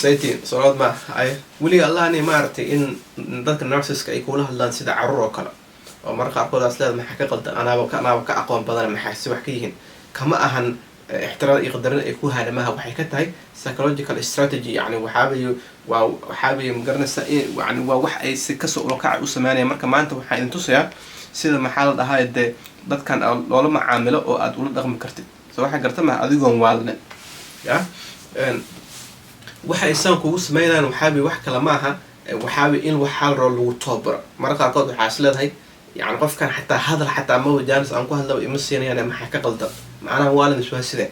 saytiin solood ma ay weli allahani maartay in dadka narcissiska ay kula hadlaan sida carruur oo kale oo marka qaarkoodaas leedahay maxaa ka qaldan anaaba ka aqoon badan maxaa si wax ka yihiin kama ahan ixtiraam iyo qadarin ay ku haadamaha waxay ka tahay psychological strategy yani waxaabiyo magaranaysa yani waa wax ay si kasoo ulakaca u sameynayaan marka maanta waxaa idin tusayaa sida maxaa la dhahaa dee dadkan loola macaamilo oo aad ula dhaqmi kartid so waxaa garta maha adigoon waalne ya waxa isaan kugu sameynayaan waxaabi wax kale maaha waxaabi in waxaa roo lagu toobaro marka qaarkood waxaa is leedahay yani qofkan xataa hadal xataa ma wajaanis aan ku hadlaba ima siinayaan maxaa ka qaldan macnaha waalid iswaa sidee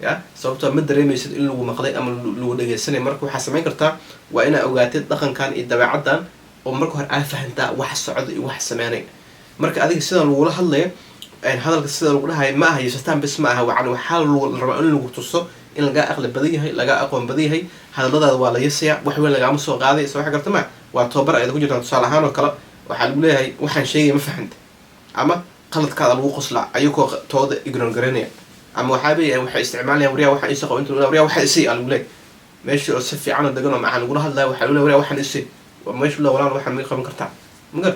ya sababtoo ma dareemaysid in lagu maqlay ama lagu dhageysanay marka waxaa samayn kartaa waa inaa ogaatid dhaqankan iyo dabeecaddan oo marka hore aa fahantaa wax socda iyo wax sameynay marka adiga sidaan lagula hadlayo hadalka sida lagu dhahay ma aha yeesataan bis ma aha waxaa la rabaa in lagu tuso in lagaa aqli badan yahay lagaa aqoon badan yahay hadalladaada waa la yasayaa wax weyn lagaama soo qaaday soo waxa garta ma waa tababar ayada ku jirtaa tusaale ahaan oo kale waxaa lagu leeyahay waxaan sheegaya ma fahanta ama qaladkaada lagu qoslaa ayagoo tooda ignoran garanaya ama waxay isticmaalayaan waryaa waxaan isoo qabo inta waryaa waxaa isay aa lagu leeyahay meeshii oo si fiican oo degan oo macaan lagula hadlaya waxaa lagu leeyahay waryaa waxaan isay meeshu la walaal waxaan ma qaban kartaa magar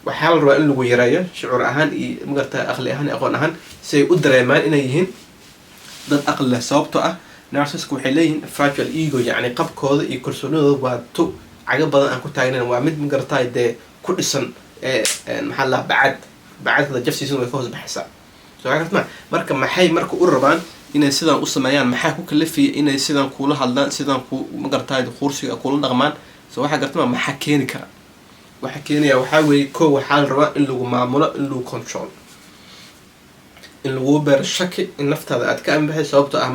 waxaa la rabaa in lagu yareeyo shucuur ahaan iyo magarta aqli ahaan iyo aqoon ahaan si ay u dareemaan inay yihiin dad aqli leh sababtoo ah narcissiska waxay leeyihiin fragile ego yacni qabkooda iyo kalsoonidooda waa tu caga badan aan ku taagnayn waa mid magarataay dee ku dhisan maxaa la bacadkada jafsiisan way ka hoos baxaysaa so waxaa gartma marka maxay marka u rabaan inay sidaan u sameeyaan maxaa ku kalafaya inay sidaan kuula hadlaan sidaan ku magarataay quursiga kula dhaqmaan so waxaa gartama maxaa keeni kara waxaa keenaya waxaa weeye koo waxaa la rabaa in lagu maamulo in lagu control in lagu beero shaki in naftaada aad ka anbaxid sababtoo ah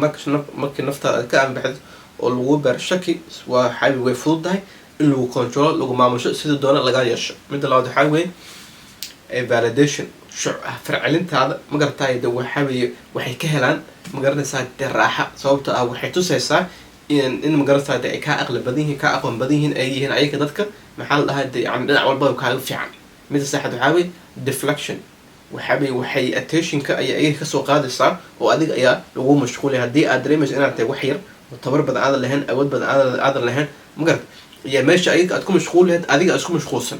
markii naftaada aad ka anbaxid oo lagu beero shaki waa waxaabi way fududahay in lagu controlo lagu maamusho sida doona lagaa yeesho midda labaad waxaa weeye validation farcelintaada magarataay de waxaaweeye waxay ka helaan magaranaysaa dee raaxa sababtoo ah waxay tusaysaa in magaranaysaa de ay kaa aqli badan yihiin kaa aqoon badan yihiin ay yihiin ayaga dadka maxaa la dhahaa de yani dhinac walbaba kaaga fiican midda saxaad waxaa weeye deflection waxay attentionka ayay ayaga kasoo qaadaysaa oo adiga ayaa lagu mashquulaya haddii aad dareemayso inaad tahay wax yar oo tabar badan aadan lahayn awood badan aadan lahayn magarata iyo meesha ayaga aad ku mashquul lahayd adiga aad isku mashquulsan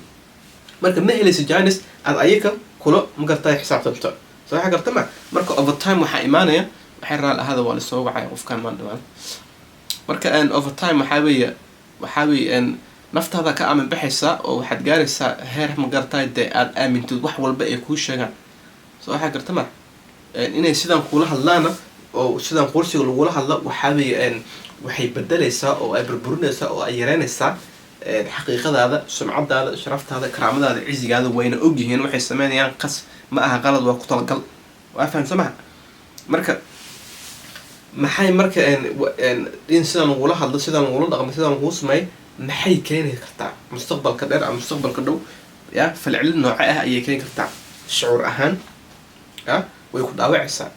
marka ma helaysa janis aad ayaga kula magarataay xisaabtanto so waxaa garta ma marka overtime waxaa imaanaya waxay raal ahada waa lasoo wacaya qofkaan maan dhamaan marka overtime waxaa weeye naftaada ka aamin baxaysaa oo waxaad gaaraysaa heer magarataay dee aad aamintid wax walba ay kuu sheegaan so waxaa garta ma inay sidaan kula hadlaana oo sidaan qursiga lagula hadlo waxaaweeye waxay bedelaysaa oo ay burburinaysaa oo ay yareynaysaa xaqiiqadaada sumcadaada sharaftaada karaamadaada cizigaada wayna ogyihiin waxay sameynayaan qas ma aha qalad waa ku talagal waa fahamsa maha marka maxay marka in sidaan lagula hadlo sidaan lagula dhaqmo sidaan laguu sameeyo maxay keeni kartaa mustaqbalka dheer ama mustaqbalka dhow ya falcelin nooce ah ayay keeni kartaa shucuur ahaan ya way ku dhaawacaysaa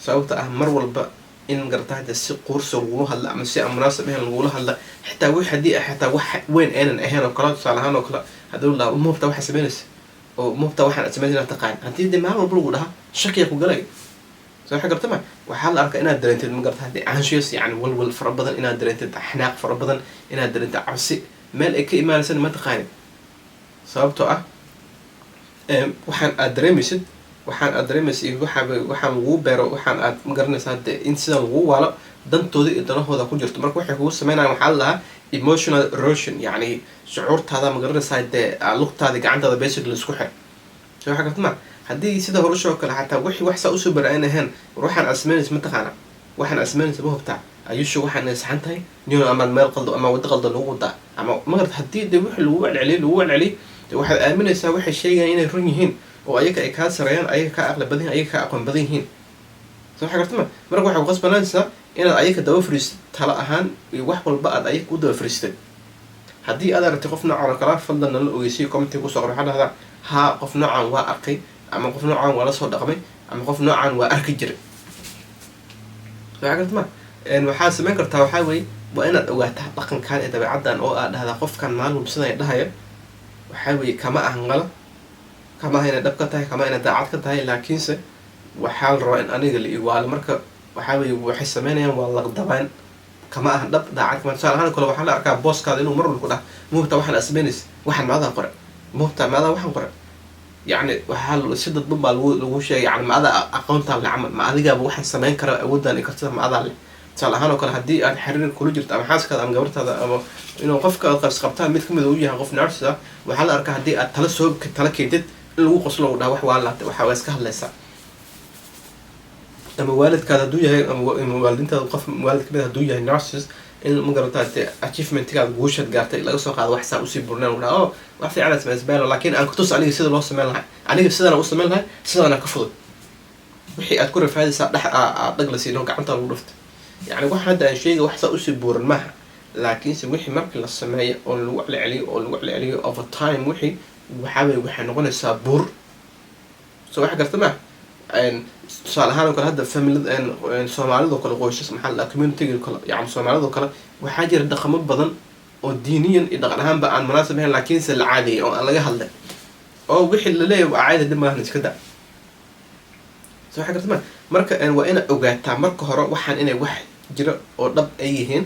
sababta ah mar walba in magarataada si quursi lagula hadla ama si aan munaasab ahayn lagula hadla xitaa wix haddii xitaa wax weyn aynan ahayn oo kale tusaale ahaan oo kale haddii la mubta waxaa sameynaysa oo mubta waxaan aad sameynaysa inaad taqaan haddii dee maalin walba lagu dhaha shakiya ku galay so waxaa garta ma waxaa la arkaa inaad dareentid magarataade anxious yani walwal fara badan inaad dareentid xanaaq fara badan inaad dareentid cabsi meel ay ka imaanaysana ma taqaanin sababtoo ah waxaan aad dareemaysid iyo waxaan lagu beero waxaan aad magaranaysaa de in sidaan lagu waalo dantooda iyo danahooda ku jirto marka waxay kugu sameynayaan waxaa la dhahaa emotional erosion yani shucuurtaada magaranaysaa dee lugtaada gacantaada basic la isku xir so waxaa garta ma haddii sida horashoo kale xataa wixii wax saa usoo bara-an ahayn war waxaan aad sameynaysa ma taqaana waxaan aad sameynaysa ma hubtaa ayusho waxaan ay saxan tahay nion ama meel qaldo ama waddo qaldo lagu wadaa ama magarata haddii de wixii lagu celceliy de waxaad aaminaysaa waxay sheegayaan inay run yihiin oo ayaga ay kaa sareeyaan ayaga kaa aqli badan yihin ayaga kaa aqoon badan yihiin so waxaa garta ma marka waxay kuqasbanaysaa inaad ayaga daba fariistid talo ahaan iyo wax walba aad ayaga u daba fariistid haddii aad aragtay qof noocan oo kala fadlan nala ogeysiyo commentiga kusoo qor waxaa dhahdaa haa qof noocan waa arkay ama qof noocan waa lasoo dhaqmay ama qof noocan waa arki jiray so waxaa garta ma waxaad sameyn kartaa waxaa weeye waa inaad ogaataa dhaqankan ee dabeecaddan oo aad dhahdaa qofkan maalum sidan dhahaya waxaa weeye kama ahan qala kama aha inay dhab ka tahay kama inay daacad ka tahay laakiinse waxaa la rabaa in aniga la iwaalo marka waxaa weeye waxay sameynayaan waa laqdabaan kama ahan dhab daacad kama tusaale ahaan kale waxaa la arkaa booskaada inuu mar walba ku dhaha muhubtaa waxaan asmaynays waxaan maadaa qore muhubtaa maadaa waxaan qore yacni waxaa si dadban baa lagu sheegay yani ma adaa aqoontaan le camal ma adigaaba waxaan samayn kara awoodaan i kartada ma adaa leh tusaale ahaan oo kale haddii aad xiriir kula jirto ama xaaskaada ama gabartaada ama inuu qofka aad qars qabtaan mid kamid uu yahay qof narcis ah waxaa la arkaa haddii aad tala keentid in lagu qoslo u dhaha wax waa laatay waxa waa iska hadlaysaa ama waalidkaada hadduu yahay ama waalidintaada qof waalid kamid hadduu yahay narcis in ma garataa dee achievementigaada guushaad gaartay laga soo qaado wax saa usii burnaan u dhaha oo wax fiican smaysbaalo laakiin aan kutus aniga sida loo sameyn lahay aniga sidana u sameyn lahay sidana ka fudud wixii aad ku rafaadaysaa dhex dhag la siino gacanta lagu dhuftay يعني واحد هذا الشيء واحد سأوسي بورمها لكن سويحي مركز السماية أو الوعل عليه أو الوعل عليه over time وحي وحاول وحي نقول سابور سو واحد قرت معه إن صار هذا كل هذا فاميل إن سومالي ذو كل قويش اسمه حلا community كل يعني سومالي ذو كل وحاجة الدخمة بدن ودينيا إذا أهم بقى عن مناسب هنا لكن العادي أو أنا جهله أو وحي اللي لا يبقى عادي دم هنش كده سو واحد قرت معه مركز إن وأنا أوجات مركز هراء وحن إنه واحد jira oo dhab ay yihiin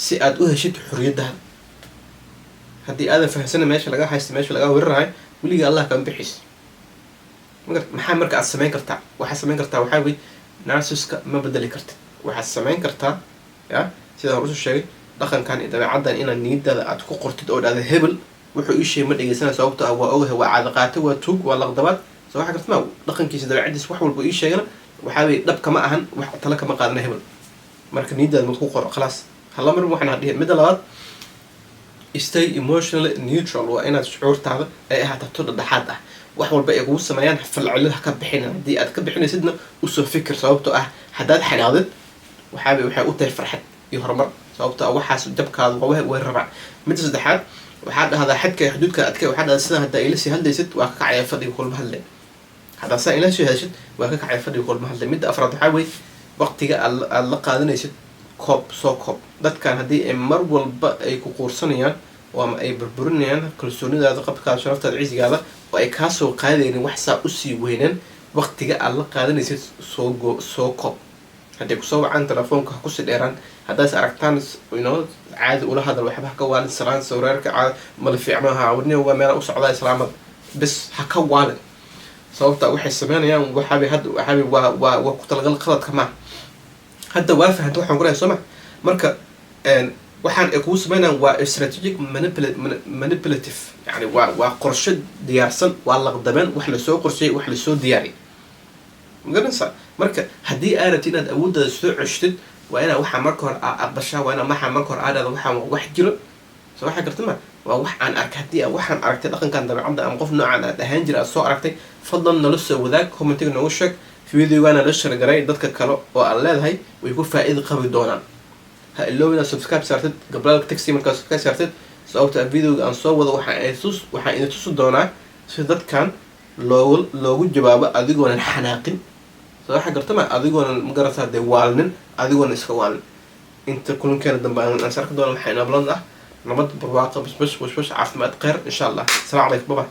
si aad u heshid xurriyadaada haddii aadan fahamsana meesha laga haysto meesha laga weerarahay weliga allah kama bixis maxaa marka aad samayn kartaa waxaad samayn kartaa waxaa wey narciska ma bedeli kartid waxaad samayn kartaa ya sida hore usoo sheegay dhaqankan iyo dabeecaddan inaad niyadaada aad ku qortid oo dhahda hebel wuxuu ii sheegay ma dhegeysana sababto ah waa ogahay waa caado qaate waa tuug waa laqdabaad soo waxa karta ma dhaqankiisa dabeecadiisa wax walba ii sheegana waxaa wey dhab kama ahan wax tala kama qaadana hebel marka niyadaada mad ku qoro khalaas hala mar waxaan dhihi midda labaad stay emotionally neutral waa inaad shucuurtaada ay ahaato to dhexaad ah wax walba ay kugu sameeyaan falcelid ha ka bixin haddii aad ka bixinaysidna usoo fikir sababtoo ah haddaad xanaaqdid waxay u tahay farxad iyo horumar sababtoo ah waxaas jabkaada way rabaan midda saddexaad waxaa dhahdaa xadka iyo xuduudka adkay waxaa dhahdaa sidan haddaa ila sii hadlaysid waa ka kacaya fadhiga kulma hadlay haddaa saa ila sii hadashid waa ka kacaya fadhiga kulma hadlay midda afraad waxaa wey waqtiga aad la qaadanaysid koob soo koob dadkan haddii ay mar walba ay ku quursanayaan oo ama ay burburinayaan kalsoonidaada qabkaada sharaftaada cisigaada oo ay kaa soo qaadaynin wax saa usii weynaan waqtiga aad la qaadanaysid soo koob hadday kusoo wacaan telefoonka ha kusii dheeraan haddaas aragtaan caadi ula hadal waxba ha ka waalin salaan sawreerka mala fiicmaha wadniga waa meela u socdaa islaamada bes ha ka waalin sababta waxay sameynayaan waxaabi waa ku talagal qaladka maaha hadda waa fahanta waxaan ku lehay soo ma marka waxaan ay kugu sameynayaan waa strategic manipulative yani waa qorshe diyaarsan waa laqdabeen wax lasoo qorsheeyay wax lasoo diyaariyay magaranaysaa marka haddii aad rabtid inaad awooddaada soo ceshtid waa inaa waxaa marka hore aqbashaa waa inaa maxaa marka hore aadhaada waxaan wax jiro soo waxaa garta ma waa wax aan arkay haddii waxaan aragtay dhaqankan dabeecadda ama qof noocan aad ahaan jira aad soo aragtay fadlan nala soo wadaag commentiga noogu sheeg videogaana la shargaray dadka kale oo aan leedahay way ku faa'iido qabi doonaan ha iloobina subscribe saartid gablaalka taxi markaa subscribe saartid sababta videoga aan soo wado waxaan idin tusi doonaa si dadkan loogu jawaabo adigoonan xanaaqin soo waxa garta ma adigoonan magarataa dee waalnin adigoonan iska waalnin inta kulankeena dambe aan sarki doona waxaa inablan ah nabad barwaaqo basbash caafimaad kheyr insha allah assalaamu calaykum bye bye